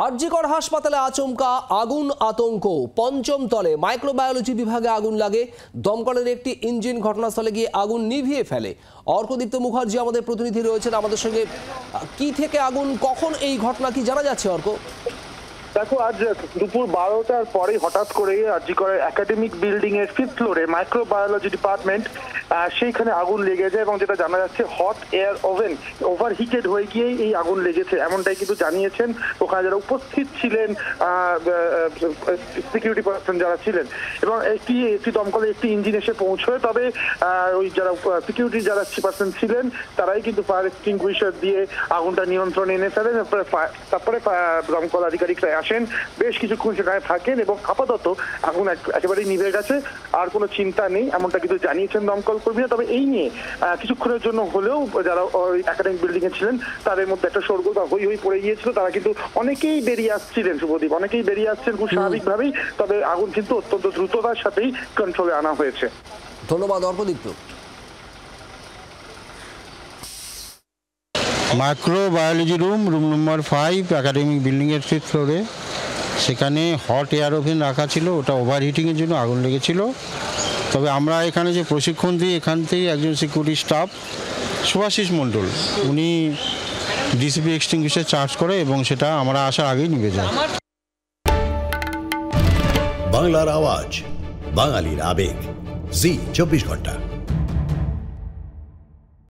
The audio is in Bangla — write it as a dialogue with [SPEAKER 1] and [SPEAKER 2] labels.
[SPEAKER 1] আরজিকর হাসপাতালে আচমকা আগুন আতঙ্ক। পঞ্চম তলে মাইক্রোবায়োলজি বিভাগে আগুন লাগে। দমকলের একটি ইঞ্জিন ঘটনাস্থলে গিয়ে আগুন নিভিয়ে ফেলে। অর্কদীপ্ত মুখার্জি আমাদের প্রতিনিধি রয়েছেন আমাদের সঙ্গে। কি থেকে আগুন, কখন এই ঘটনা, কি জানা যাচ্ছে অর্ক?
[SPEAKER 2] দেখো, আজ দুপুর 12টার পরে হঠাৎ করে আরজিকরের একাডেমিক বিল্ডিং এর 5th ফ্লোরে মাইক্রোবায়োলজি ডিপার্টমেন্ট সেইখানে আগুন লেগে যায় এবং যেটা জানা যাচ্ছে হট এয়ার ওভেন ওভারহিটেড হয়ে গিয়েই এই আগুন লেগেছে, এমনটাই কিন্তু জানিয়েছেন ওখানে যারা উপস্থিত ছিলেন, সিকিউরিটি পার্সন যারা ছিলেন। এবং একটি দমকলে একটি ইঞ্জিন এসে পৌঁছয়, তবে ওই যারা সিকিউরিটি যারা পার্সন ছিলেন তারাই কিন্তু ফায়ার এক্সটিংগুইশার দিয়ে আগুনটা নিয়ন্ত্রণে এনে ফেলেন। তারপরে দমকল আধিকারিকরা আসেন, বেশ কিছুক্ষণ সেখানে থাকেন এবং আপাতত আগুন একেবারেই নিভে গেছে, আর কোনো চিন্তা নেই, এমনটা কিন্তু জানিয়েছেন দমকল কর্মীরা। তবে এই নিয়ে কিছুক্ষণের জন্য হলেও যারা ওই একাডেমিক বিল্ডিং এ ছিলেন তাদের মধ্যে একটা শোরগোল বা হই হই পড়ে গিয়েছিল। তারা কিন্তু অনেকেই বেরিয়ে আসছিলেন, শুভদীপ, অনেকেই বেরিয়ে আসছেন খুব স্বাভাবিকভাবেই। তবে আগুন কিন্তু অত্যন্ত দ্রুততার সাথেই কন্ট্রোলে আনা হয়েছে।
[SPEAKER 1] ধন্যবাদ Arkadipta.
[SPEAKER 3] Microbiology room number 5 academic বিল্ডিংয়ের 5th ফ্লোরে, সেখানে হট এয়ার ওভেন রাখা ছিল, ওটা ওভারহিটিংয়ের জন্য আগুন লেগেছিল। তবে আমরা এখানে যে প্রশিক্ষণ দিই, এখান থেকে একজন সিকিউরিটি স্টাফ শুভাশিস মণ্ডল, উনি ডিসিপি এক্সটিংগুইশার চার্জ করে এবং সেটা আমরা আসার আগেই নিভে যায়।
[SPEAKER 4] বাংলার আওয়াজ, বাঙালির আবেগ, জি 24 ঘন্টা।